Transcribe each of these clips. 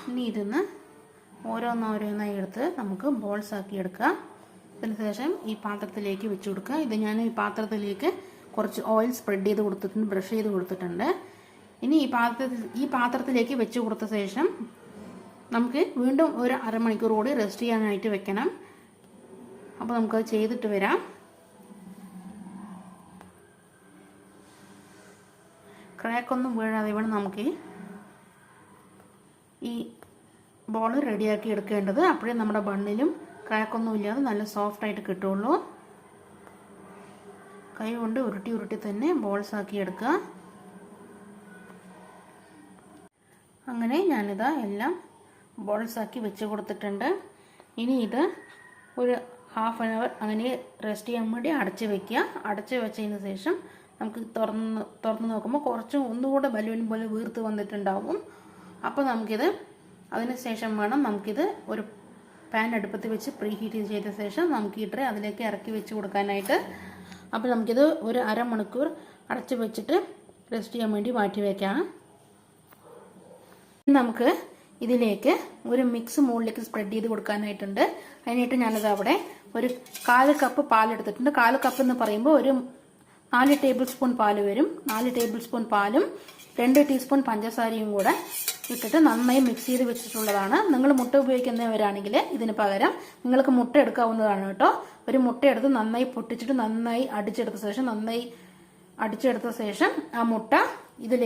ഇനി ഇതിന്ന് ഓരോന്നോരോന്നായി എടുത്ത് നമുക്ക് ബോൾസ് ആക്കി എടുക്കാം. അതിനുശേഷം ഈ പാത്രത്തിലേക്ക് വെച്ച് കൊടുക്കുക. ഇത് ഞാൻ ഈ പാത്രത്തിലേക്ക് കുറച്ച് ഓയിൽ സ്പ്രെഡ് ചെയ്ത് കൊടുത്തിട്ടുണ്ട്, ബ്രഷ് ചെയ്ത് കൊടുത്തിട്ടുണ്ട്. ഇനി ഈ പാത്രത്തിലേക്ക് വെച്ച് കൊടുത്ത ശേഷം നമുക്ക് വീണ്ടും ഒരു അരമണിക്കൂർ കൂടി റെസ്റ്റ് ചെയ്യാനായിട്ട് വെക്കണം. അപ്പോൾ നമുക്കത് ചെയ്തിട്ട് വരാം. ക്രാക്കൊന്നും വീഴാതെ വേണം നമുക്ക് ഈ ബോൾ റെഡിയാക്കി എടുക്കേണ്ടത്. അപ്പോഴേ നമ്മുടെ ബണ്ണിലും ക്രാക്കൊന്നും ഇല്ലാതെ നല്ല സോഫ്റ്റായിട്ട് കിട്ടുള്ളൂ. കൈ കൊണ്ട് ഉരുട്ടി ഉരുട്ടി തന്നെ ബോൾസ് ആക്കി എടുക്കുക. അങ്ങനെ ഞാനിതാ എല്ലാം ബോൾസ് ആക്കി വെച്ച് കൊടുത്തിട്ടുണ്ട്. ഇനി ഇത് ഒരു ഹാഫ് ആൻ അവർ അങ്ങനെ റെസ്റ്റ് ചെയ്യാൻ വേണ്ടി അടച്ച് വെക്കുക. അടച്ച് വെച്ചതിന് ശേഷം നമുക്ക് തുറന്ന് നോക്കുമ്പോൾ കുറച്ച് ഒന്നുകൂടെ ബലൂൺ പോലെ വീർത്ത് വന്നിട്ടുണ്ടാവും. അപ്പോൾ നമുക്കിത് അതിന് ശേഷം വേണം നമുക്കിത് ഒരു പാൻ അടുപ്പത്ത് വെച്ച് പ്രീ ഹീറ്റ് ചെയ്ത ശേഷം നമുക്ക് ഈ ട്രേ അതിലേക്ക് ഇറക്കി വെച്ച് കൊടുക്കാനായിട്ട്. അപ്പോൾ നമുക്കിത് ഒരു അരമണിക്കൂർ അടച്ച് വെച്ചിട്ട് റെസ്റ്റ് ചെയ്യാൻ വേണ്ടി മാറ്റി വയ്ക്കാം. നമുക്ക് ഇതിലേക്ക് ഒരു മിക്സ് മുകളിലേക്ക് സ്പ്രെഡ് ചെയ്ത് കൊടുക്കാനായിട്ടുണ്ട്. അതിനായിട്ട് ഞാനത് അവിടെ ഒരു 1/4 കപ്പ് പാലെടുത്തിട്ടുണ്ട്. 1/4 കപ്പ് എന്ന് പറയുമ്പോൾ ഒരു 4 ടേബിൾ സ്പൂൺ പാല് വരും. 4 ടേബിൾ സ്പൂൺ പാലും 2 ടീസ്പൂൺ പഞ്ചസാരയും കൂടെ ഇട്ടിട്ട് നന്നായി മിക്സ് ചെയ്ത് വെച്ചിട്ടുള്ളതാണ്. നിങ്ങൾ മുട്ട ഉപയോഗിക്കുന്നവരാണെങ്കിൽ ഇതിന് പകരം നിങ്ങൾക്ക് മുട്ട എടുക്കാവുന്നതാണ് കേട്ടോ. ഒരു മുട്ട എടുത്ത് നന്നായി പൊട്ടിച്ചിട്ട് നന്നായി അടിച്ചെടുത്ത ശേഷം ആ മുട്ടയുടെ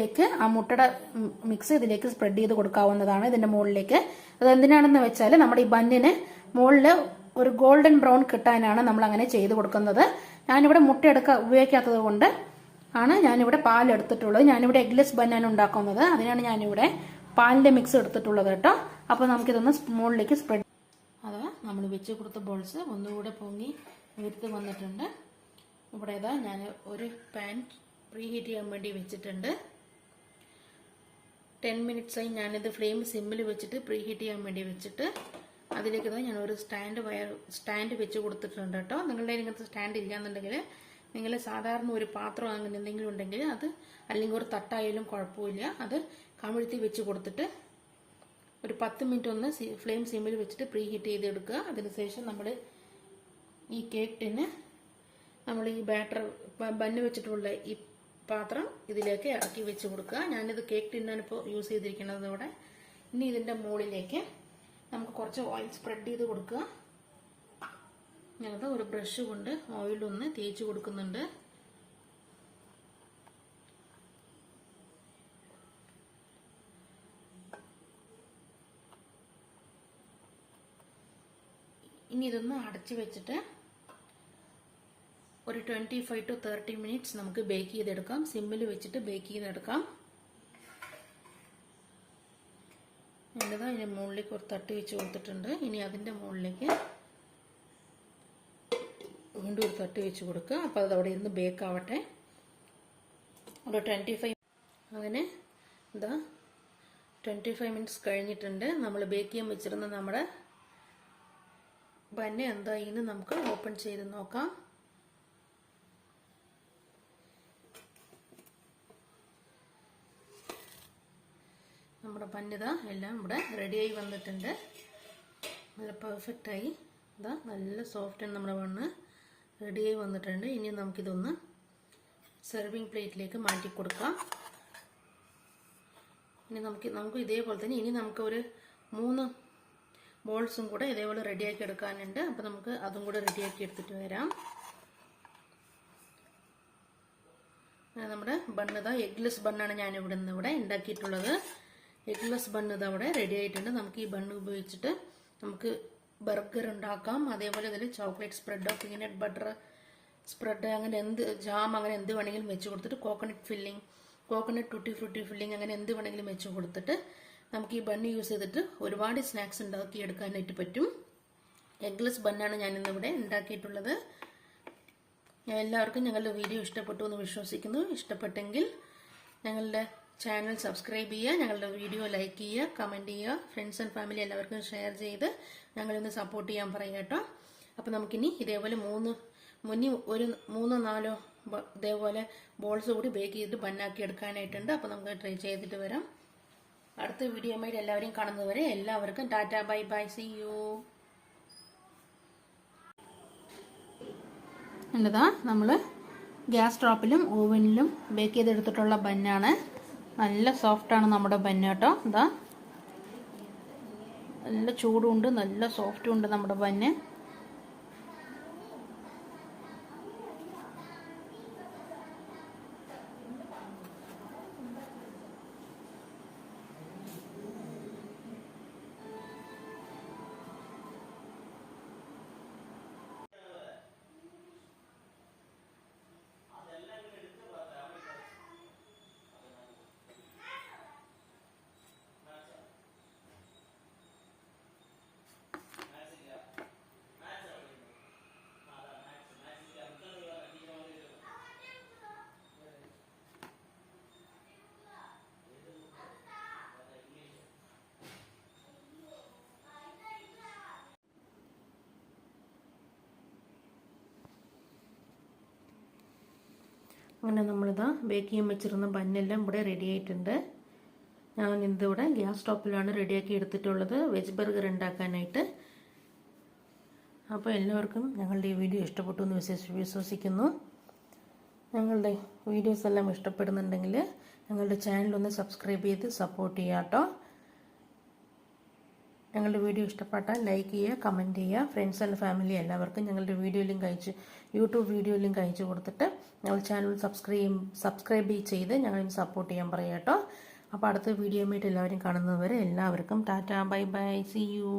മിക്സ് ഇതിലേക്ക് സ്പ്രെഡ് ചെയ്ത് കൊടുക്കാവുന്നതാണ് ഇതിന്റെ മുകളിലേക്ക്. അതെന്തിനാണെന്ന് വെച്ചാൽ നമ്മുടെ ഈ ബന്നിന് മുകളിൽ ഒരു ഗോൾഡൻ ബ്രൗൺ കിട്ടാനാണ് നമ്മൾ അങ്ങനെ ചെയ്ത് കൊടുക്കുന്നത്. ഞാനിവിടെ മുട്ട ഉപയോഗിക്കാത്തത് കൊണ്ട് ആണ് ഞാനിവിടെ പാൽ എടുത്തിട്ടുള്ളത്. ഞാനിവിടെ എഗ്ലെസ് ബന്നാണ് ഉണ്ടാക്കുന്നത്. അതിനാണ് ഞാനിവിടെ പാലിന്റെ മിക്സ് എടുത്തിട്ടുള്ളത് കേട്ടോ. അപ്പോൾ നമുക്കിതൊന്ന് മുകളിലേക്ക് സ്പ്രെഡ്. അതാ നമ്മൾ വെച്ച് കൊടുത്ത ബോൾസ് ഒന്നുകൂടെ പൊങ്ങി വീർത്ത് വന്നിട്ടുണ്ട്. ഇവിടെ ഇതാ ഞാൻ ഒരു പാൻ പ്രീ ഹീറ്റ് ചെയ്യാൻ വേണ്ടി വെച്ചിട്ടുണ്ട്. 10 മിനിറ്റ്സായി ഞാനിത് ഫ്ലെയിം സിമ്മിൽ വെച്ചിട്ട് പ്രീ ഹീറ്റ് ചെയ്യാൻ വേണ്ടി വെച്ചിട്ട് അതിലേക്ക് ഇതാ ഞാൻ ഒരു സ്റ്റാൻഡ് വെച്ച് കൊടുത്തിട്ടുണ്ട് കേട്ടോ. നിങ്ങളുടെ ഇങ്ങനത്തെ സ്റ്റാൻഡ് ഇല്ലാന്നുണ്ടെങ്കിൽ നിങ്ങൾ സാധാരണ ഒരു പാത്രം അങ്ങനെ എന്തെങ്കിലും ഉണ്ടെങ്കിൽ അത്, അല്ലെങ്കിൽ ഒരു തട്ടായാലും കുഴപ്പമില്ല, അത് കമിഴ്ത്തി വെച്ച് കൊടുത്തിട്ട് ഒരു 10 മിനിറ്റ് ഒന്ന് ഫ്ലെയിം സിമ്മിൽ വെച്ചിട്ട് പ്രീ ഹീറ്റ് ചെയ്തെടുക്കുക. അതിനുശേഷം നമ്മൾ ഈ കേക്ക് ടിന് നമ്മൾ ഈ ബന്ന് വെച്ചിട്ടുള്ള ഈ പാത്രം ഇതിലേക്ക് ഇറക്കി വെച്ച് കൊടുക്കുക. ഞാനിത് കേക്ക് ടിന്നാണ് ഇപ്പോൾ യൂസ് ചെയ്തിരിക്കുന്നത് ഇവിടെ. ഇനി ഇതിന്റെ മുകളിലേക്ക് നമുക്ക് കുറച്ച് ഓയിൽ സ്പ്രെഡ് ചെയ്ത് കൊടുക്കുക. ഞാനത് ഒരു ബ്രഷ് കൊണ്ട് ഓയിലൊന്ന് തേച്ച് കൊടുക്കുന്നുണ്ട്. ഇനി ഇതൊന്ന് അടച്ചു വെച്ചിട്ട് ഒരു 25 to 30 മിനിറ്റ്സ് നമുക്ക് ബേക്ക് ചെയ്തെടുക്കാം. സിമ്മിൽ വെച്ചിട്ട് ബേക്ക് ചെയ്തെടുക്കാം. ഞാനിതാ അതിൻ്റെ മുകളിലേക്ക് ഒരു തട്ട് വെച്ച് കൊടുത്തിട്ടുണ്ട്. ഇനി അതിൻ്റെ മുകളിലേക്ക് വീണ്ടും ഒരു തട്ട് വെച്ച് കൊടുക്കുക. അപ്പോൾ അത് അവിടെ ഇരുന്ന് ബേക്ക് ആവട്ടെ. ഒരു 25 അങ്ങനെ ഇതാ 25 മിനിറ്റ്സ് കഴിഞ്ഞിട്ടുണ്ട്. നമ്മൾ ബേക്ക് ചെയ്യാൻ വെച്ചിരുന്ന നമ്മുടെ ബന്ന് എന്തായിന്ന് നമുക്ക് ഓപ്പൺ ചെയ്ത് നോക്കാം. നമ്മുടെ ബന്നിത എല്ലാം ഇവിടെ റെഡിയായി വന്നിട്ടുണ്ട്. നല്ല പെർഫെക്റ്റായി ഇതാ നല്ല സോഫ്റ്റാണ് നമ്മുടെ ബണ്ണ് റെഡിയായി വന്നിട്ടുണ്ട്. ഇനി നമുക്കിതൊന്ന് സെർവിങ് പ്ലേറ്റിലേക്ക് മാറ്റി കൊടുക്കാം. ഇനി നമുക്ക് ഇതേപോലെ തന്നെ ഇനി നമുക്ക് ഒരു 3 ബോൾസും കൂടെ ഇതേപോലെ റെഡിയാക്കി എടുക്കാനുണ്ട്. അപ്പോൾ നമുക്ക് അതും കൂടെ റെഡിയാക്കി എടുത്തിട്ട് വരാം. നമ്മുടെ ബണ്ണിത എഗ്ലെസ് ബണ്ണാണ് ഞാൻ ഇവിടെ ഉണ്ടാക്കിയിട്ടുള്ളത്. എഗ്ലെസ് ബണ്ണ് ഇത് അവിടെ റെഡി ആയിട്ടുണ്ട്. നമുക്ക് ഈ ബണ്ണ് ഉപയോഗിച്ചിട്ട് നമുക്ക് ബർഗർ ഉണ്ടാക്കാം. അതേപോലെ ഇതിൽ ചോക്ലേറ്റ് സ്പ്രെഡോ പീനട്ട് ബട്ടർ സ്പ്രെഡ് അങ്ങനെ ജാം അങ്ങനെ എന്ത് വേണമെങ്കിലും വെച്ച് കൊടുത്തിട്ട് കോക്കനട്ട് ടൂട്ടി ഫ്രൂട്ടി ഫില്ലിംഗ് അങ്ങനെ എന്ത് വേണമെങ്കിലും വെച്ച് കൊടുത്തിട്ട് നമുക്ക് ഈ ബണ്ണ് യൂസ് ചെയ്തിട്ട് ഒരുപാട് സ്നാക്സ് ഉണ്ടാക്കി എടുക്കാനായിട്ട് പറ്റും. എഗ്ലെസ് ബണ്ണാണ് ഞാനിന്നിവിടെ ഉണ്ടാക്കിയിട്ടുള്ളത്. എല്ലാവർക്കും ഞങ്ങളുടെ വീഡിയോ ഇഷ്ടപ്പെട്ടു എന്ന് വിശ്വസിക്കുന്നു. ഇഷ്ടപ്പെട്ടെങ്കിൽ ഞങ്ങളുടെ ചാനൽ സബ്സ്ക്രൈബ് ചെയ്യുക, ഞങ്ങളുടെ വീഡിയോ ലൈക്ക് ചെയ്യുക, കമൻറ്റ് ചെയ്യുക, ഫ്രണ്ട്സ് ആൻഡ് ഫാമിലി എല്ലാവർക്കും ഷെയർ ചെയ്ത് ഞങ്ങളൊന്ന് സപ്പോർട്ട് ചെയ്യാൻ പറയുക കേട്ടോ. അപ്പോൾ നമുക്കിനി ഇതേപോലെ 3-4 ഇതേപോലെ ബോൾസ് കൂടി ബേക്ക് ചെയ്തിട്ട് ബന്നാക്കി എടുക്കാനായിട്ടുണ്ട്. അപ്പോൾ നമുക്ക് ട്രൈ ചെയ്തിട്ട് വരാം. അടുത്ത വീഡിയോയുമായിട്ട് എല്ലാവരെയും കാണുന്നതുവരെ എല്ലാവർക്കും tata bye bye see you. എന്നതാ നമ്മൾ ഗ്യാസ് സ്റ്റോപ്പിലും ഓവനിലും ബേക്ക് ചെയ്തെടുത്തിട്ടുള്ള ബന്നാണ്. നല്ല സോഫ്റ്റാണ് നമ്മുടെ ബന്ന് കേട്ടോ. ഇതാ നല്ല ചൂടുണ്ട്, നല്ല സോഫ്റ്റും ഉണ്ട് നമ്മുടെ ബന്ന്. അങ്ങനെ നമ്മളിതാ ബേക്ക് ചെയ്യാൻ വെച്ചിരുന്ന ബന്നെല്ലാം ഇവിടെ റെഡി ആയിട്ടുണ്ട്. ഞാൻ ഇതിവിടെ ഗ്യാസ് സ്റ്റോപ്പിലാണ് റെഡിയാക്കി എടുത്തിട്ടുള്ളത് വെജ് ബർഗർ ഉണ്ടാക്കാനായിട്ട്. അപ്പോൾ എല്ലാവർക്കും ഞങ്ങളുടെ ഈ വീഡിയോ ഇഷ്ടപ്പെട്ടു എന്ന് വിശ്വസിക്കുന്നു. ഞങ്ങളുടെ വീഡിയോസ് എല്ലാം ഇഷ്ടപ്പെടുന്നുണ്ടെങ്കിൽ ഞങ്ങളുടെ ചാനലൊന്ന് സബ്സ്ക്രൈബ് ചെയ്ത് സപ്പോർട്ട് ചെയ്യുക കേട്ടോ. ഞങ്ങളുടെ വീഡിയോ ഇഷ്ടപ്പെട്ടാൽ ലൈക്ക് ചെയ്യുക, കമൻറ്റ് ചെയ്യുക. ഫ്രണ്ട്സ് ആൻഡ് ഫാമിലി എല്ലാവർക്കും ഞങ്ങളുടെ video link YouTube video link അയച്ചു കൊടുത്തിട്ട് ഞങ്ങളുടെ ചാനൽ സബ്സ്ക്രൈബ് ചെയ്ത് ഞങ്ങളെ സപ്പോർട്ട് ചെയ്യാൻ പറയാം കേട്ടോ. അപ്പോൾ അടുത്ത വീഡിയോയുമായിട്ട് എല്ലാവരും കാണുന്നതുവരെ എല്ലാവർക്കും tata bye bye see U.